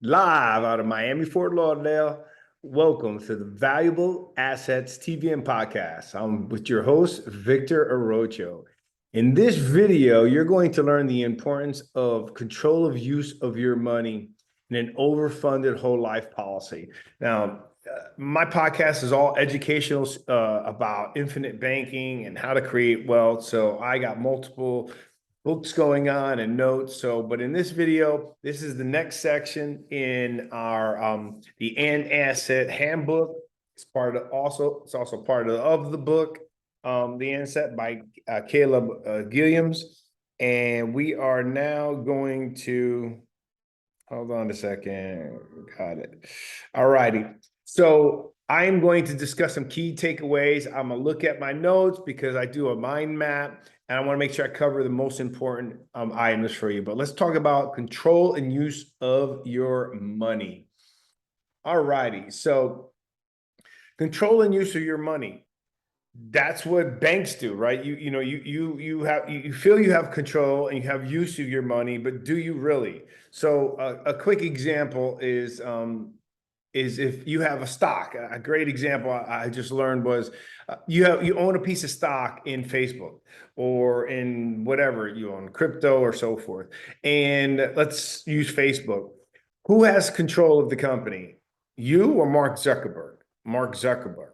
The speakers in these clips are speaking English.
Live out of Miami, Fort Lauderdale. Welcome to the Valuable Assets TVN podcast. I'm with your host, Victor Arocho. In this video, you're going to learn the importance of control of use of your money in an overfunded whole life policy. Now, my podcast is all educational about infinite banking and how to create wealth. So I got multiple books going on and notes. So, but in this video, this is the next section in our the and asset handbook. It's part of it's also part of the book, the Asset by Caleb Guilliams. And we are now going to hold on a second. Got it. All righty. So I am going to discuss some key takeaways. I'm gonna look at my notes because I do a mind map and I want to make sure I cover the most important items for you. But let's talk about control and use of your money. All righty. So control and use of your money. That's what banks do, right? You feel you have control and you have use of your money, but do you really? So a quick example is if you have a stock. A great example I just learned was you own a piece of stock in Facebook or in whatever you own, crypto or so forth. And let's use Facebook. Who has control of the company? You or Mark Zuckerberg? Mark Zuckerberg.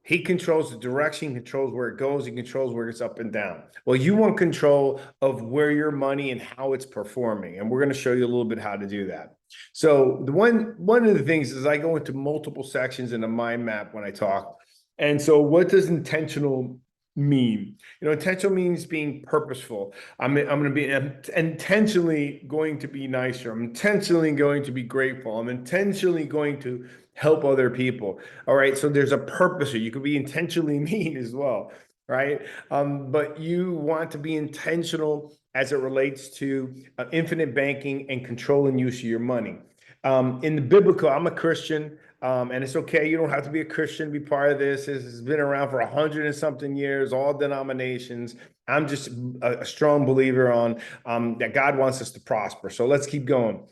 He controls the direction, controls where it goes, he controls where it's up and down. Well, you want control of where your money and how it's performing. And we're going to show you a little bit how to do that. So one of the things is I go into multiple sections in a mind map when I talk. And so what does intentional mean? Intentional means being purposeful. I'm going to be intentionally going to be nicer. I'm intentionally going to be grateful. I'm intentionally going to help other people. All right. So there's a purpose here. You could be intentionally mean as well. Right. But you want to be intentional as it relates to infinite banking and control and use of your money. In the biblical, I'm a Christian, and it's okay. You don't have to be a Christian to be part of this. This has been around for 100 and something years, all denominations. I'm just a strong believer on that God wants us to prosper. So let's keep going.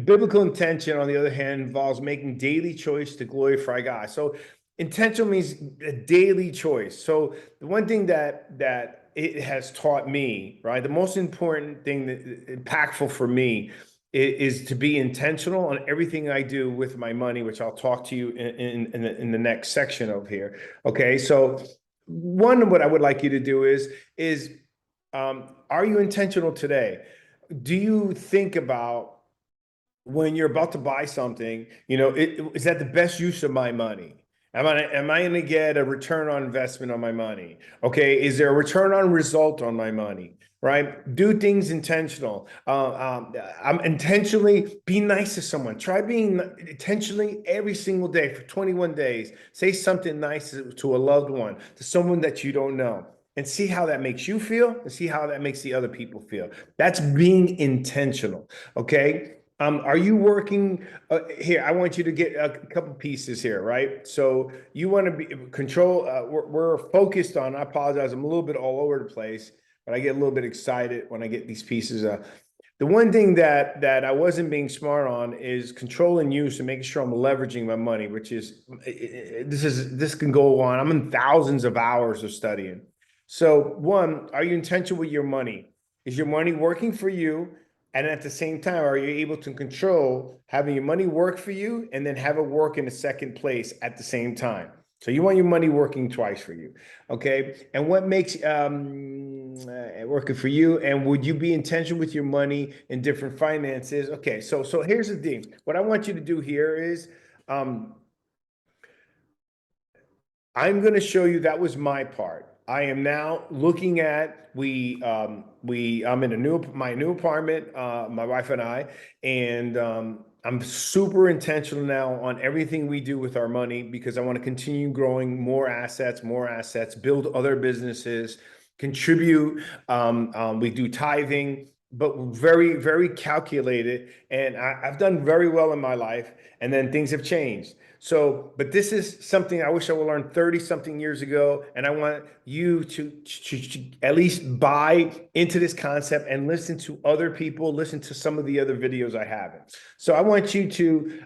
Biblical intention, on the other hand, involves making daily choice to glorify God. So intentional means a daily choice. So the one thing that it has taught me, right? The most important thing that impactful for me is to be intentional on everything I do with my money, which I'll talk to you in the next section of here. Okay, so what I would like you to do is are you intentional today? Do you think about when you're about to buy something, is that the best use of my money? Am I going to get a return on investment on my money? Okay, is there a return on result on my money? Right? Do things intentional. I'm intentionally be nice to someone. Try being intentionally every single day for 21 days. Say something nice to a loved one, to someone that you don't know, and see how that makes you feel and see how that makes the other people feel. That's being intentional. Okay. Are you working here? I want you to get a couple pieces here, right? So you want to be control. We're focused on. I apologize. I'm a little bit all over the place, but I get a little bit excited when I get these pieces. The one thing that I wasn't being smart on is control and use and making sure I'm leveraging my money, which is this can go on. I'm in thousands of hours of studying. So one, are you intentional with your money? Is your money working for you? And at the same time, are you able to control having your money work for you and then have it work in a second place at the same time? So you want your money working twice for you, okay? And what makes working for you? And would you be intentional with your money in different finances? Okay, so here's the thing. What I want you to do here is I'm going to show you that was my part. I am now looking at I'm in my new apartment, my wife and I, and I'm super intentional now on everything we do with our money because I want to continue growing more assets, build other businesses, contribute. We do tithing. but very, very calculated. And I've done very well in my life, and then things have changed. So, but this is something I wish I would learn 30 something years ago. And I want you to at least buy into this concept and listen to other people, listen to some of the other videos I have. So I want you to,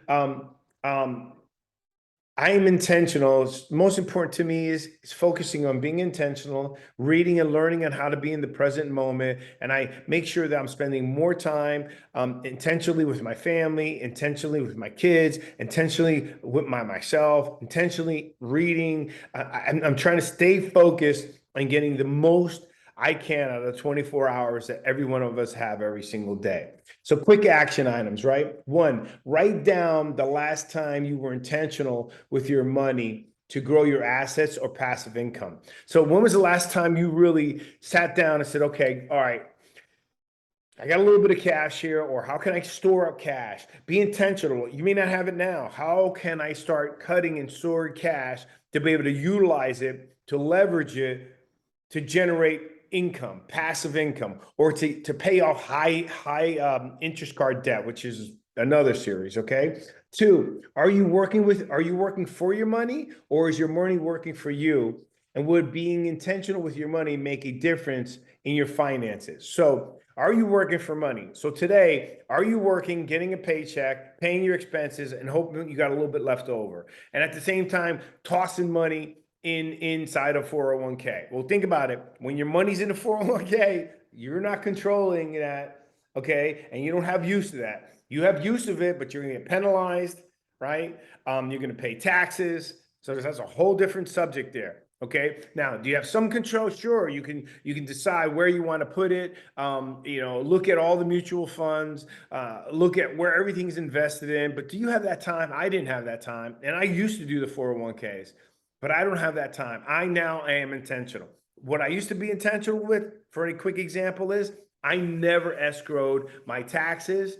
I am intentional. Most important to me is focusing on being intentional, reading and learning on how to be in the present moment. And I make sure that I'm spending more time intentionally with my family, intentionally with my kids, intentionally with myself, intentionally reading. I'm trying to stay focused on getting the most I can out of the 24 hours that every one of us have every single day. So quick action items, right? One, write down the last time you were intentional with your money to grow your assets or passive income. So when was the last time you really sat down and said, okay, all right, I got a little bit of cash here, or how can I store up cash? Be intentional. You may not have it now. How can I start cutting and storing cash to be able to utilize it, to leverage it, to generate income, passive income, or to pay off high interest card debt, which is another series. Okay. Two, are you working for your money, or is your money working for you? And would being intentional with your money make a difference in your finances? So are you working for money? So today, are you working, getting a paycheck, paying your expenses, and hoping you got a little bit left over? And at the same time, tossing money inside of 401k. Well, think about it. When your money's in a 401k, you're not controlling that, okay? And you don't have use of that. You have use of it, but you're gonna get penalized, right? You're gonna pay taxes. So that's a whole different subject there. Okay. Now, do you have some control? Sure. You can decide where you want to put it. Look at all the mutual funds. Look at where everything's invested in. But do you have that time? I didn't have that time, and I used to do the 401ks, but I don't have that time. I now am intentional. What I used to be intentional with, for a quick example, is I never escrowed my taxes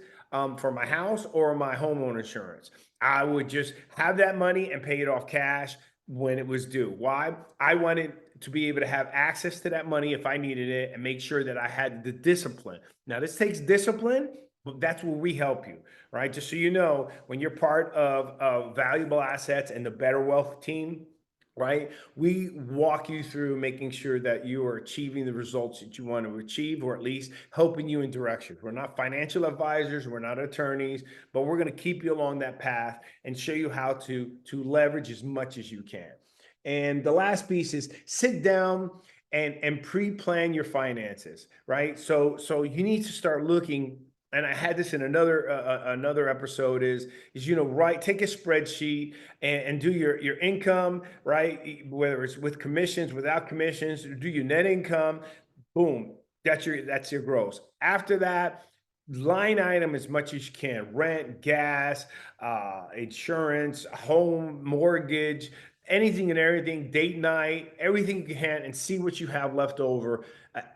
for my house or my homeowner insurance. I would just have that money and pay it off cash when it was due. Why? I wanted to be able to have access to that money if I needed it and make sure that I had the discipline. Now, this takes discipline, but that's where we help you, right? Just so you know, when you're part of Valuable Assets and the Better Wealth team, right? We walk you through making sure that you are achieving the results that you want to achieve, or at least helping you in directions. We're not financial advisors, we're not attorneys, but we're going to keep you along that path and show you how to leverage as much as you can. And the last piece is sit down and pre-plan your finances, right? So you need to start looking, and I had this in another episode, is right, take a spreadsheet and do your income, right? Whether it's with commissions, without commissions, do your net income, boom, that's your gross. After that, line item as much as you can: rent, gas, insurance, home mortgage, anything and everything, date night, everything you can, and see what you have left over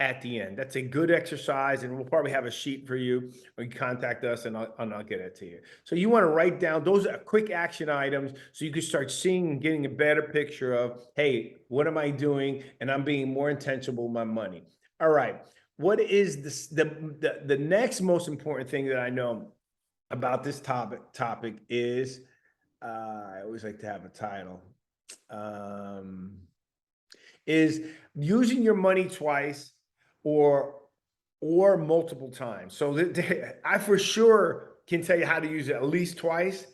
at the end. That's a good exercise, and we'll probably have a sheet for you, or you contact us and I'll get it to you. So you want to write down those quick action items so you can start seeing and getting a better picture of, hey, what am I doing? And I'm being more intentional with my money. All right. What is this, the next most important thing that I know about this topic is, I always like to have a title, um, is using your money twice or multiple times. So I for sure can tell you how to use it at least twice.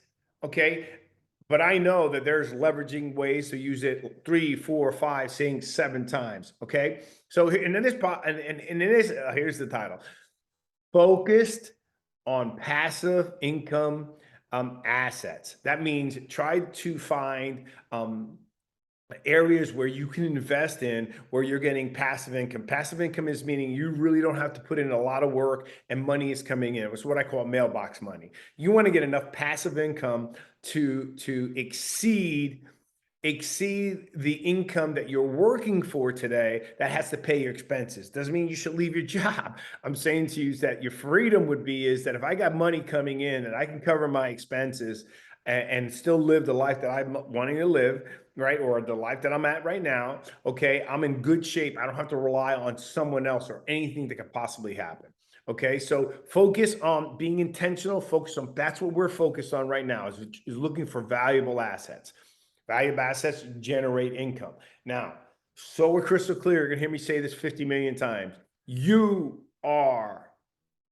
Okay. But I know that there's leveraging ways to use it 3, 4, 5, 6, 7 times. Okay. So and in this and it is, here's the title: Focused on passive income assets. That means try to find areas where you can invest in, where you're getting passive income. Passive income is meaning you really don't have to put in a lot of work and money is coming in. It's what I call mailbox money. You want to get enough passive income to exceed the income that you're working for today that has to pay your expenses. Doesn't mean you should leave your job. I'm saying to you is that your freedom would be is that if I got money coming in and I can cover my expenses and still live the life that I'm wanting to live, right? Or the life that I'm at right now, okay, I'm in good shape. I don't have to rely on someone else or anything that could possibly happen. Okay, so focus on being intentional, focus on, that's what we're focused on right now, is looking for valuable assets. Valuable assets generate income. Now, so we're crystal clear, you're gonna hear me say this 50 million times. You are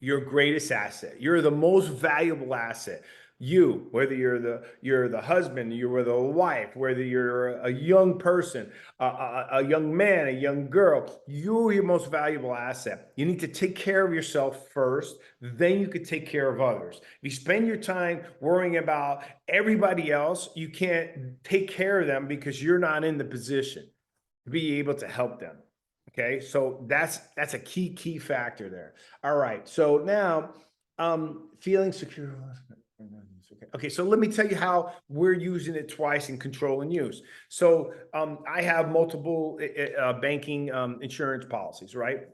your greatest asset. You're the most valuable asset. You, whether you're the husband, you're the wife, whether you're a young person, a young man, a young girl, you're your most valuable asset. You need to take care of yourself first, then you could take care of others. If you spend your time worrying about everybody else, you can't take care of them because you're not in the position to be able to help them. Okay, so that's a key factor there. All right, so now feeling secure. Okay, so let me tell you how we're using it twice in control and use. So I have multiple banking insurance policies, right?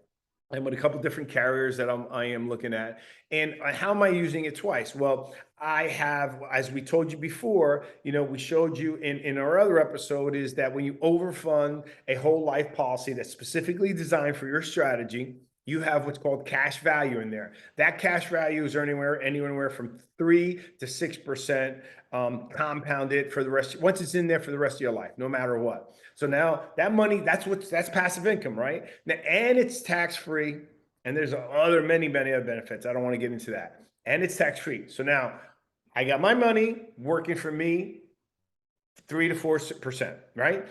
I'm with a couple different carriers that I am looking at. And how am I using it twice? Well, I have, as we told you before, we showed you in our other episode, is that when you overfund a whole life policy that's specifically designed for your strategy, you have what's called cash value in there. That cash value is anywhere from 3 to 6% compounded for the rest. Once it's in there for the rest of your life, no matter what. So now that money, that's passive income, right? Now, and it's tax free. And there's many other benefits. I don't want to get into that. And it's tax free. So now I got my money working for me, 3 to 4%, right?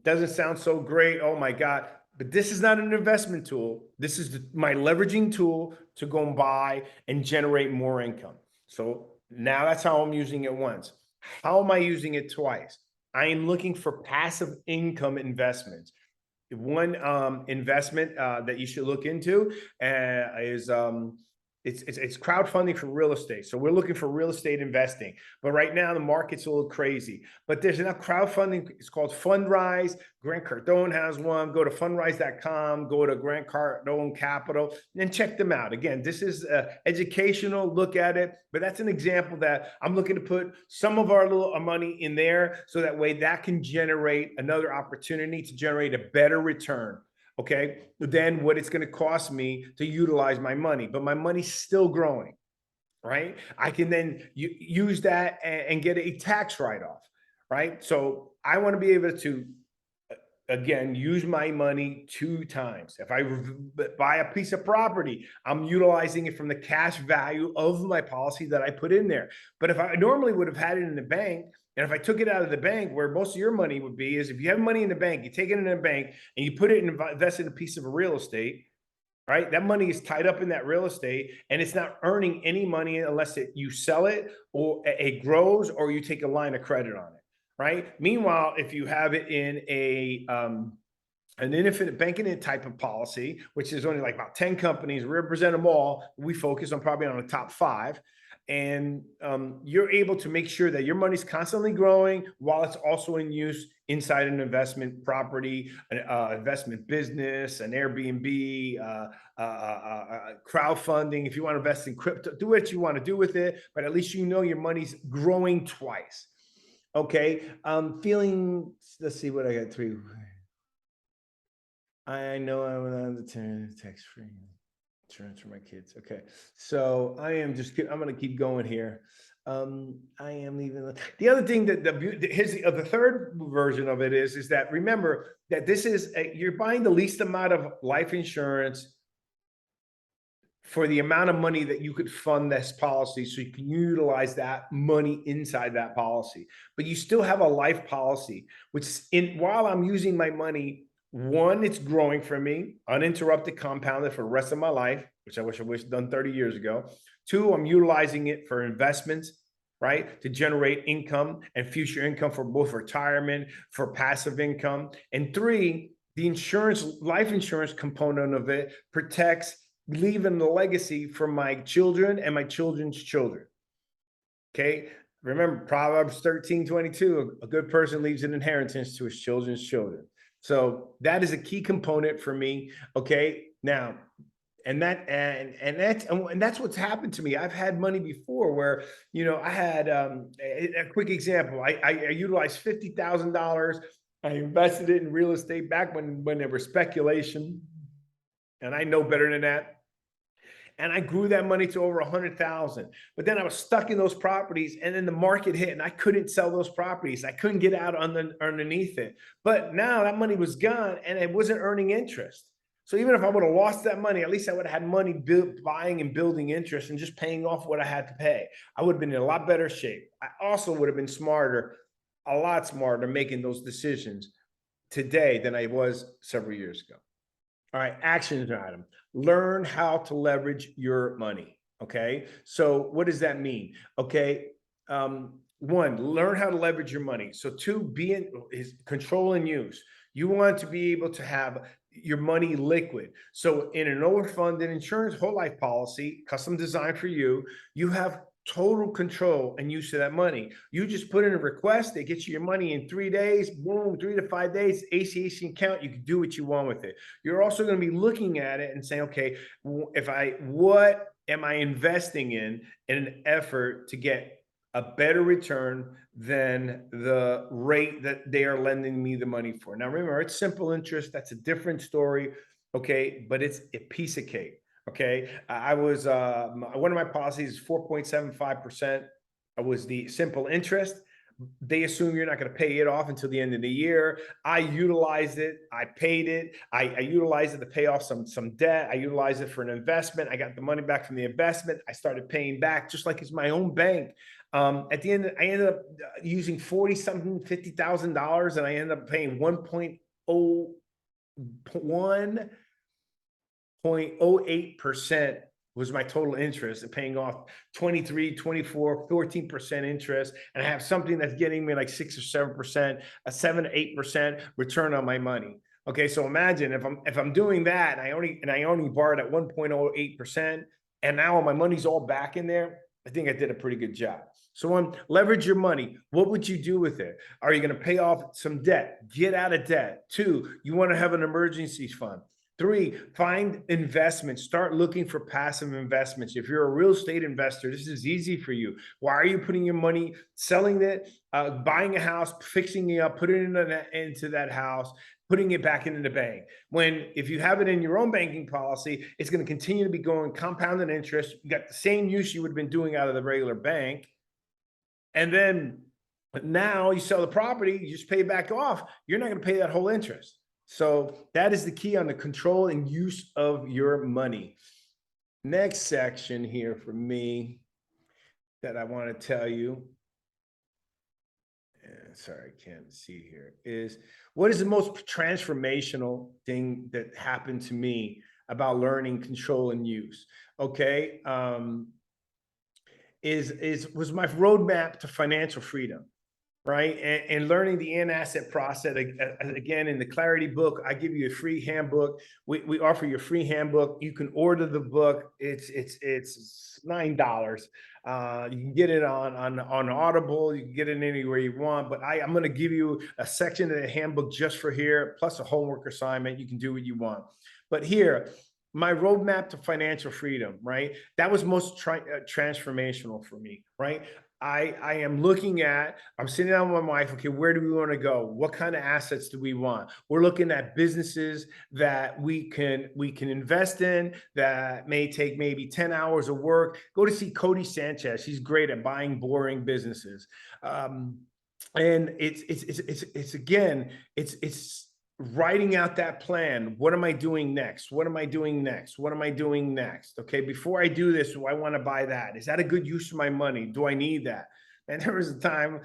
Doesn't sound so great. Oh my God. But this is not an investment tool. This is my leveraging tool to go and buy and generate more income. So now that's how I'm using it once. How am I using it twice? I am looking for passive income investments. One investment that you should look into is it's crowdfunding for real estate. So we're looking for real estate investing. But right now the market's a little crazy. But there's enough crowdfunding. It's called Fundrise. Grant Cardone has one. Go to fundrise.com, go to Grant Cardone Capital, and check them out. Again, this is educational. Look at it. But that's an example that I'm looking to put some of our little money in there, so that way that can generate another opportunity to generate a better return. Okay, then what it's going to cost me to utilize my money, but my money's still growing, right? I can then use that and get a tax write-off, right? So I want to be able to, again, use my money 2 times. If I buy a piece of property, I'm utilizing it from the cash value of my policy that I put in there. But if I normally would have had it in the bank, and if I took it out of the bank, where most of your money would be, is if you have money in the bank, you take it in the bank and you put it and invest in a piece of real estate, right? That money is tied up in that real estate and it's not earning any money unless you sell it or it grows, or you take a line of credit on it, right? Meanwhile, if you have it in an infinite banking type of policy, which is only like about 10 companies, we represent them all. We focus on probably on the top 5. And you're able to make sure that your money's constantly growing while it's also in use inside an investment property, an investment business, an Airbnb, crowdfunding. If you want to invest in crypto, do what you want to do with it, but at least your money's growing twice. Okay, feeling, let's see what I got 3. I know I'm on the turn tax free insurance for my kids. Okay, so I'm going to keep going here. I am leaving. The other thing that the third version of it is that, remember that this is you're buying the least amount of life insurance for the amount of money that you could fund this policy, so you can utilize that money inside that policy. But you still have a life policy, which while I'm using my money, 1, it's growing for me, uninterrupted, compounded for the rest of my life, which I wish done 30 years ago. 2, I'm utilizing it for investments, right? To generate income and future income for both retirement, for passive income. And 3, the life insurance component of it protects, leaving the legacy for my children and my children's children. Okay. Remember Proverbs 13:22, a good person leaves an inheritance to his children's children. So that is a key component for me. Okay. Now, and that's what's happened to me. I've had money before where, I had a quick example. I utilized $50,000. I invested it in real estate back when there was speculation, and I know better than that. and I grew that money to over 100,000. But then I was stuck in those properties, and then the market hit, and I couldn't sell those properties. I couldn't get out underneath it. But now that money was gone, and it wasn't earning interest. So even if I would have lost that money, at least I would have had money buying and building interest and just paying off what I had to pay. I would have been in a lot better shape. I also would have been smarter, a lot smarter, making those decisions today than I was several years ago. All right, action item. Learn how to leverage your money. Okay, so what does that mean? Okay, one, learn how to leverage your money. So two, be in control and use. You want to be able to have your money liquid. So in an overfunded insurance whole life policy, custom designed for you, you have total control and use of that money. You just put in a request, they get you your money in 3 days, boom, 3 to 5 days, ACH account, you can do what you want with it. You're also going to be looking at it and saying, okay, what am I investing in an effort to get a better return than the rate that they are lending me the money for. Now, remember, it's simple interest. That's a different story. Okay. But it's a piece of cake. Okay. I was, one of my policies is 4.75%. I was the simple interest. They assume you're not going to pay it off until the end of the year. I utilized it. I paid it. I utilized it to pay off some debt. I utilized it for an investment. I got the money back from the investment. I started paying back just like it's my own bank. At the end, I ended up using $50,000, and I ended up paying 1.08% was my total interest, and paying off 23, 24, 14% interest. And I have something that's getting me like 6 or 7%, a 7 to 8% return on my money. Okay, so imagine if I'm doing that, and I only borrowed at 1.08%, and now my money's all back in there. I think I did a pretty good job. So one, leverage your money. What would you do with it? Are you going to pay off some debt? Get out of debt. Two, you want to have an emergency fund. Three, find investments. Start looking for passive investments. If you're a real estate investor, this is easy for you. Why are you putting your money, selling it, buying a house, fixing it up, putting it into that house, putting it back into the bank? When if you have it in your own banking policy, it's going to continue to be going compounded interest. You got the same use you would have been doing out of the regular bank. And then now you sell the property, you just pay it back off. You're not going to pay that whole interest. So that is the key on the control and use of your money. Next section here for me that I want to tell you, sorry, I can't see here, is what is the most transformational thing that happened to me about learning control and use? Okay. Was my roadmap to financial freedom. Right. And learning the asset process. Again, in the Clarity book, I give you a free handbook. We offer you a free handbook. You can order the book. It's $9. You can get it on Audible. You can get it anywhere you want. But I'm going to give you a section of the handbook just for here, plus a homework assignment. You can do what you want. But here, my roadmap to financial freedom, right? That was most transformational for me, right? I am looking at, I'm sitting down with my wife, okay, where do we want to go? What kind of assets do we want? We're looking at businesses that we can invest in that may take maybe 10 hours of work. Go to see Cody Sanchez. He's great at buying boring businesses. And it's writing out that plan. What am I doing next? What am I doing next? What am I doing next? Okay, before I do this, do I want to buy that? Is that a good use of my money? Do I need that? And there was a time,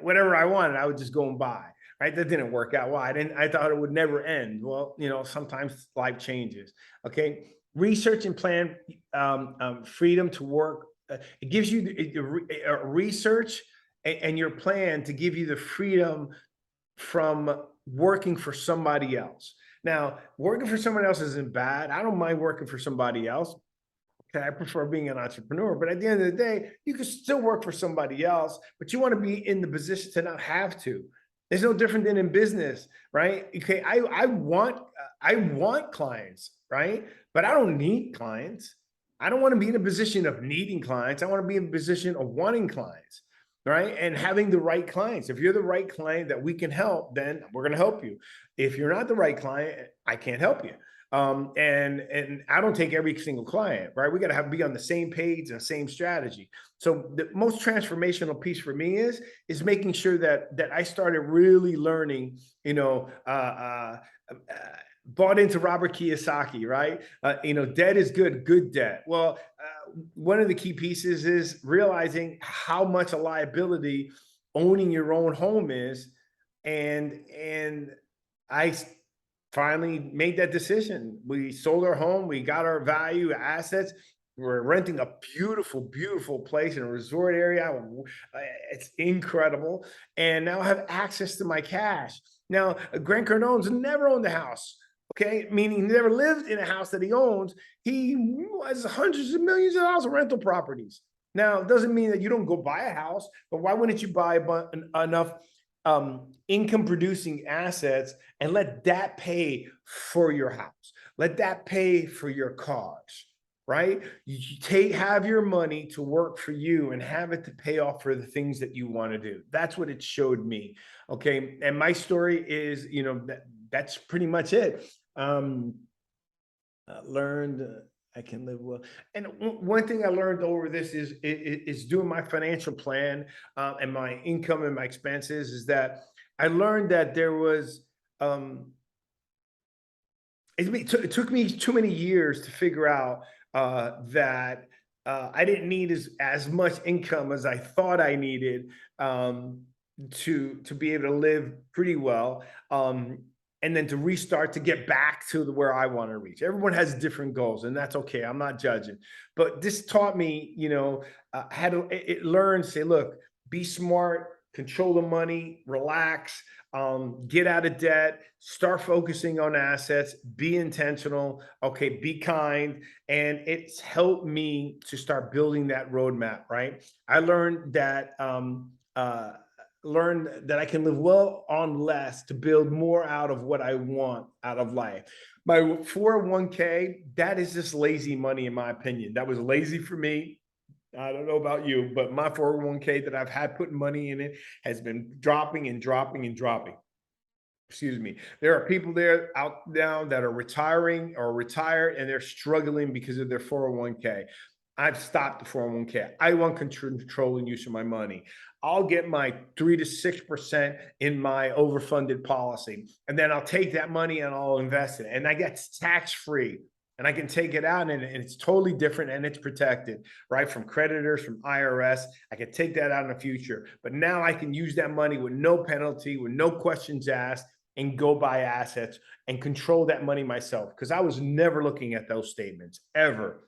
whatever I wanted, I would just go and buy. Right? That didn't work out. Why? I thought it would never end. Well, sometimes life changes. Okay, research and plan freedom to work. It gives you research and your plan to give you the freedom from working for somebody else. Now, working for someone else isn't bad. I don't mind working for somebody else. Okay, I prefer being an entrepreneur, but at the end of the day, you can still work for somebody else, but you want to be in the position to not have to. It's no different than in business, right? Okay, I want clients, right? But I don't need clients. I don't want to be in a position of needing clients. I want to be in a position of wanting clients. Right? And having the right clients. If you're the right client that we can help, then we're going to help you. If you're not the right client, I can't help you. And I don't take every single client, right? We got to be on the same page and same strategy. So the most transformational piece for me is making sure that I started really learning, bought into Robert Kiyosaki, right? Debt is good, good debt. Well, one of the key pieces is realizing how much a liability owning your own home is. And I finally made that decision. We sold our home, we got our value assets. We're renting a beautiful, beautiful place in a resort area. It's incredible. And now I have access to my cash. Now, Grant Cardone's never owned a house. Okay, meaning he never lived in a house that he owns. He has hundreds of millions of dollars of rental properties. Now, it doesn't mean that you don't go buy a house, but why wouldn't you buy enough income producing assets and let that pay for your house? Let that pay for your cars, right? You have your money to work for you and have it to pay off for the things that you want to do. That's what it showed me. Okay. And my story is, that's pretty much it. Learned I can live well. And one thing I learned over this is doing my financial plan and my income and my expenses, is that I learned that there was, it took me too many years to figure out that I didn't need as much income as I thought I needed to be able to live pretty well. And then to restart to get back to where I want to reach. Everyone has different goals, and that's okay. I'm not judging, but this taught me, how to learn, say, look, be smart, control the money, relax, get out of debt, start focusing on assets, be intentional, okay, be kind. And it's helped me to start building that roadmap, right? I learned that, I can live well on less to build more out of what I want out of life. My 401k, that is just lazy money, in my opinion. That was lazy for me. I don't know about you, but my 401k that I've had putting money in it has been dropping and dropping and dropping. Excuse me. There are people there out now that are retiring or retired, and they're struggling because of their 401k. I've stopped the 401k. I want control and use of my money. I'll get my 3 to 6% in my overfunded policy, and then I'll take that money and I'll invest it. And I get tax free, and I can take it out, and it's totally different, and it's protected, right? From creditors, from IRS. I can take that out in the future, but now I can use that money with no penalty, with no questions asked, and go buy assets and control that money myself. Because I was never looking at those statements ever.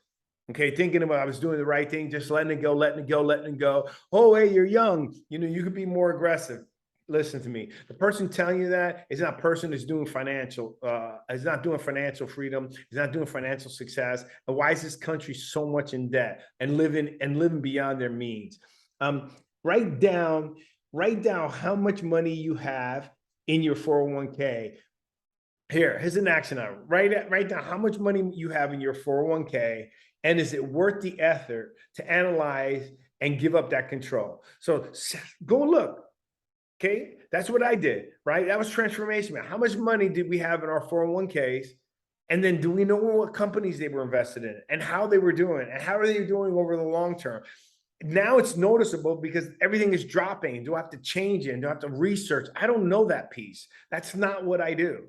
Okay, thinking about I was doing the right thing, just letting it go, letting it go, letting it go. Oh, hey, you're young. You could be more aggressive. Listen to me. The person telling you that is not a person that's doing financial, is not doing financial freedom, is not doing financial success. And why is this country so much in debt and living beyond their means? Write down how much money you have in your 401k. Here's an action item. Write down how much money you have in your 401k, and is it worth the effort to analyze and give up that control? So go look. Okay, that's what I did, right? That was transformation. How much money did we have in our 401ks? And then do we know what companies they were invested in and how they were doing and how are they doing over the long term? Now it's noticeable because everything is dropping. Do I have to change it? Do I have to research? I don't know that piece. That's not what I do,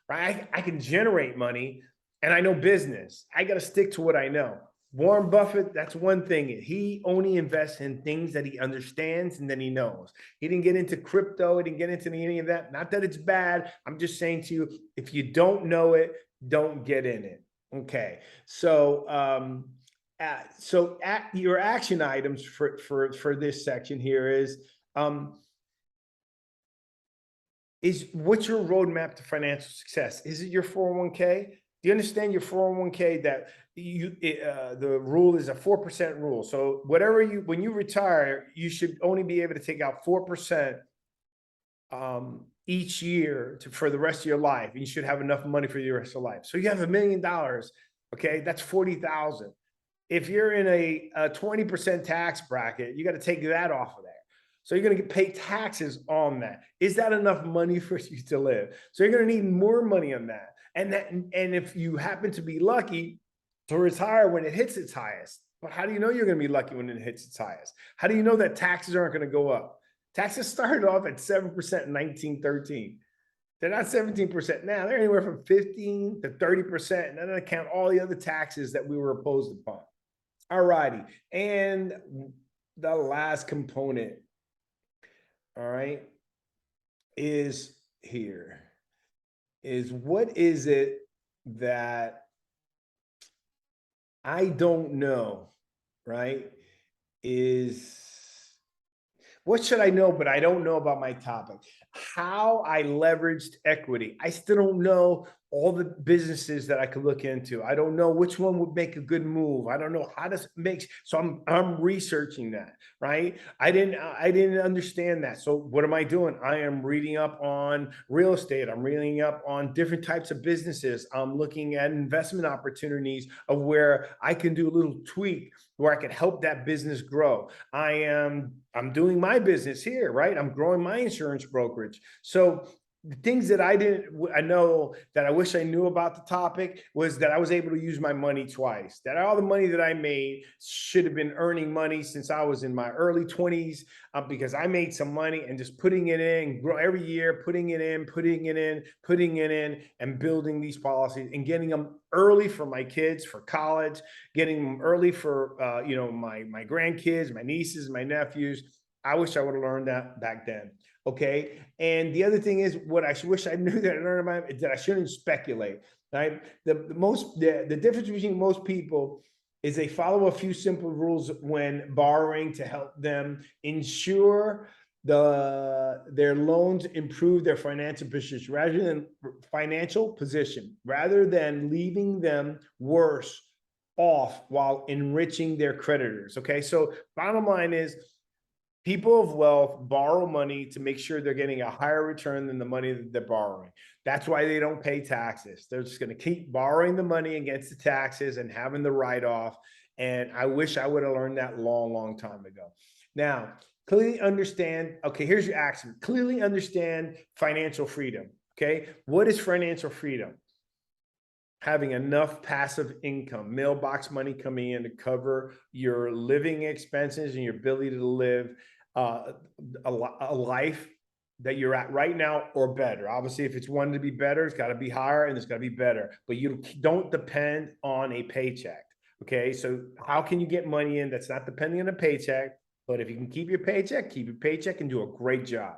right? I can generate money and I know business. I got to stick to what I know. Warren Buffett, that's one thing. He only invests in things that he understands and that he knows. He didn't get into crypto. He didn't get into any of that. Not that it's bad. I'm just saying to you, if you don't know it, don't get in it. Okay. So your action items for this section here is what's your roadmap to financial success? Is it your 401k? Do you understand your 401k that the rule is a 4% rule? So when you retire, you should only be able to take out 4% each year for the rest of your life. And you should have enough money for the rest of your life. So you have $1 million. Okay, that's 40,000. If you're in a 20% tax bracket, you got to take that off of there. So you're going to pay taxes on that. Is that enough money for you to live? So you're going to need more money on that. And if you happen to be lucky to retire when it hits its highest, but how do you know you're going to be lucky when it hits its highest? How do you know that taxes aren't going to go up? Taxes started off at 7% in 1913. They're not 17% now. They're anywhere from 15 to 30%. And then I count all the other taxes that we were imposed upon. All righty. And the last component, all right, is here. Is what is it that I don't know, right? Is what should I know, but I don't know about my topic? How I leveraged equity. I still don't know all the businesses that I could look into. I don't know which one would make a good move. I don't know how to make, so I'm researching that, right? I didn't understand that. So what am I doing? I am reading up on real estate. I'm reading up on different types of businesses. I'm looking at investment opportunities of where I can do a little tweak where I can help that business grow. I'm doing my business here, right? I'm growing my insurance brokerage. So the things that I know that I wish I knew about the topic was that I was able to use my money twice. That all the money that I made should have been earning money since I was in my early 20s, because I made some money and just putting it in, grow every year, putting it in, and building these policies and getting them early for my kids for college, getting them early for my grandkids, my nieces, my nephews. I wish I would have learned that back then. Okay. And the other thing is what I wish I knew that I learned about is that I shouldn't speculate. Right. The difference between most people is they follow a few simple rules when borrowing to help them ensure their loans improve their financial position rather than leaving them worse off while enriching their creditors. Okay. So bottom line is, people of wealth borrow money to make sure they're getting a higher return than the money that they're borrowing. That's why they don't pay taxes. They're just going to keep borrowing the money against the taxes and having the write-off. And I wish I would have learned that long time ago. Now, clearly understand, okay, here's your action. Clearly understand financial freedom. Okay. What is financial freedom? Having enough passive income, mailbox money coming in to cover your living expenses and your ability to live a life that you're at right now or better. Obviously, if it's one to be better, it's got to be higher and it's got to be better, but you don't depend on a paycheck. Okay. So how can you get money in that's not depending on a paycheck? But if you can keep your paycheck and do a great job.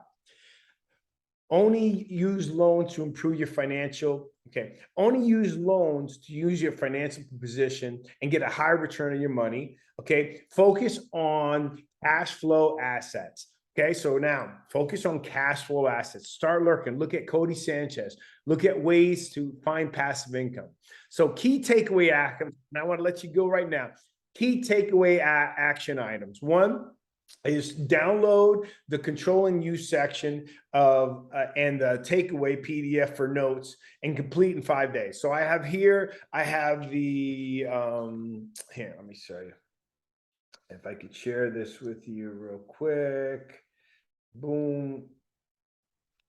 Only use loans to improve your financial. Okay. Only use loans to use your financial position and get a higher return on your money. Okay. Focus on cash flow assets. Okay. So now focus on cash flow assets. Start looking. Look at Cody Sanchez. Look at ways to find passive income. So key takeaway items. And I want to let you go right now. Key takeaway action items. One is download the control and use section of and the takeaway PDF for notes and complete in 5 days. So I have here, I have the here, let me show you. If I could share this with you real quick. Boom.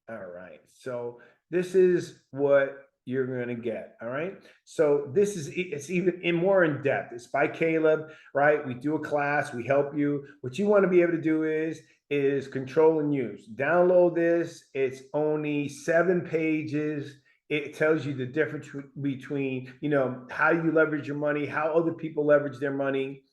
All right. So this is what you're going to get. All right. So it's even more in depth. It's by Caleb, right? We do a class, we help you. What you want to be able to do is control and use. Download this. It's only 7 pages. It tells you the difference between, how you leverage your money, how other people leverage their money.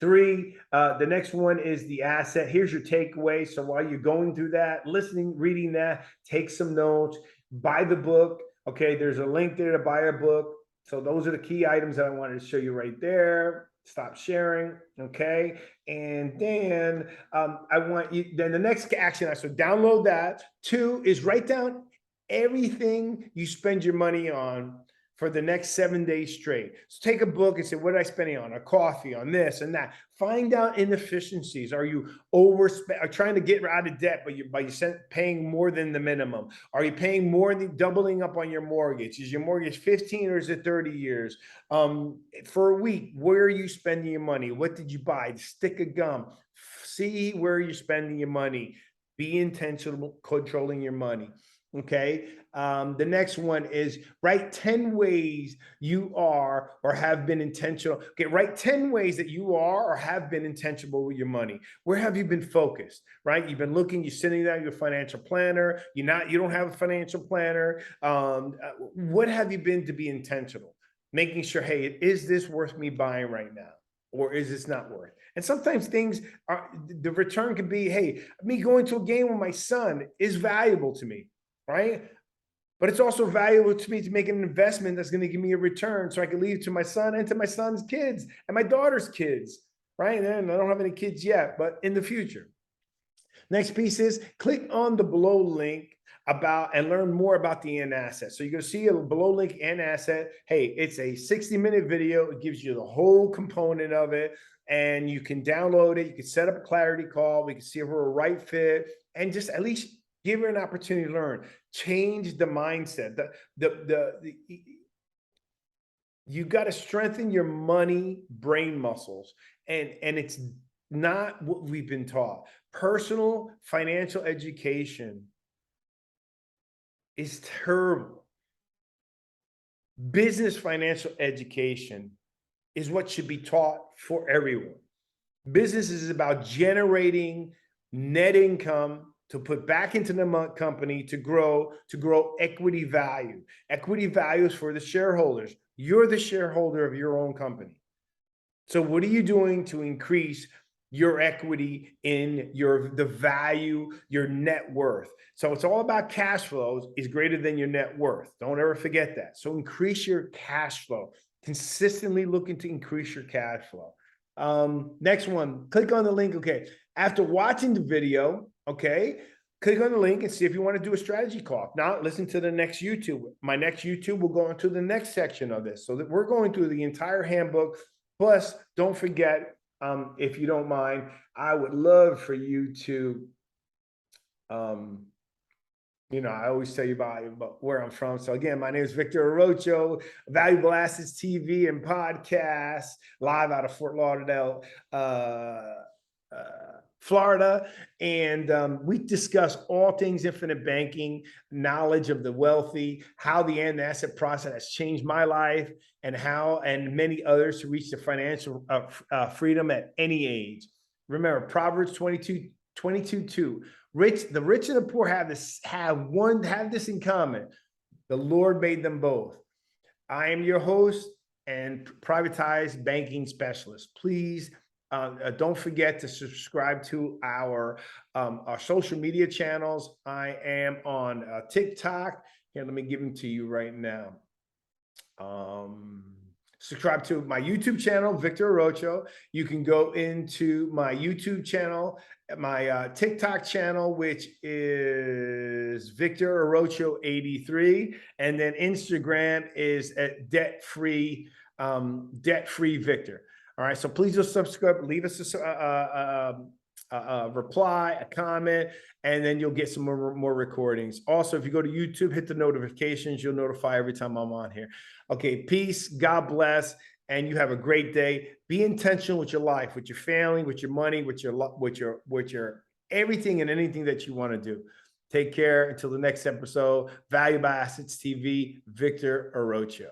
3, the next one is the asset. Here's your takeaway. So while you're going through that, listening, reading that, take some notes, buy the book. Okay, there's a link there to buy a book. So those are the key items that I wanted to show you right there. Stop sharing. Okay. And then I want you, then the next action, so download that. 2 is write down everything you spend your money on for the next 7 days straight. So take a book and say, what did I spend on? A coffee, on this and that. Find out inefficiencies. Are you trying to get out of debt, but you're paying more than the minimum? Are you paying more than doubling up on your mortgage? Is your mortgage 15 or is it 30 years? For a week, where are you spending your money? What did you buy? A stick of gum. See where you're spending your money. Be intentional controlling your money. Okay. The next one is write 10 ways you are or have been intentional. Okay, write 10 ways that you are or have been intentional with your money. Where have you been focused? Right? You've been looking, you're sitting down, your financial planner, you don't have a financial planner. What have you been to be intentional? Making sure, hey, is this worth me buying right now? Or is this not worth? And sometimes things are, the return could be, hey, me going to a game with my son is valuable to me, right? But it's also valuable to me to make an investment that's going to give me a return so I can leave to my son and to my son's kids and my daughter's kids, right? And I don't have any kids yet, but in the future. Next piece is click on the below link about and learn more about the end asset. So you're going to see a below link end asset. Hey, it's a 60-minute video. It gives you the whole component of it, and you can download it. You can set up a clarity call. We can see if we're a right fit, and just at least give her an opportunity to learn. Change the mindset. You got to strengthen your money brain muscles, and it's not what we've been taught. Personal financial education is terrible. Business financial education is what should be taught for everyone. Business is about generating net income to put back into the company to grow equity value. Equity value is for the shareholders. You're the shareholder of your own company. So what are you doing to increase your equity in the value, your net worth? So it's all about cash flows is greater than your net worth. Don't ever forget that. So increase your cash flow. Consistently looking to increase your cash flow. Next one, click on the link. Okay. After watching the video, okay, click on the link and see if you want to do a strategy call. Now listen to the next YouTube. My next YouTube will go into the next section of this. So that we're going through the entire handbook. Plus, don't forget, if you don't mind, I would love for you to, I always tell you about where I'm from. So again, my name is Victor Arocho, Valuable Assets TV and Podcast, live out of Fort Lauderdale, Florida. And we discuss all things infinite banking, knowledge of the wealthy, how the end asset process has changed my life, and many others to reach the financial freedom at any age. Remember, Proverbs 22:2. The rich and the poor have this in common. The Lord made them both. I am your host and privatized banking specialist. Please don't forget to subscribe to our social media channels. I am on TikTok. Here, let me give them to you right now. Subscribe to my YouTube channel, Victor Arocho. You can go into my YouTube channel, my TikTok channel, which is Victor Arocho 83, and then Instagram is at debt-free Victor. All right, so please just subscribe, leave us a reply, a comment, and then you'll get some more recordings. Also, if you go to YouTube, hit the notifications. You'll notify every time I'm on here. Okay, peace, God bless, and you have a great day. Be intentional with your life, with your family, with your money, with your everything and anything that you want to do. Take care until the next episode. Valuable Assets TV, Victor Arocho.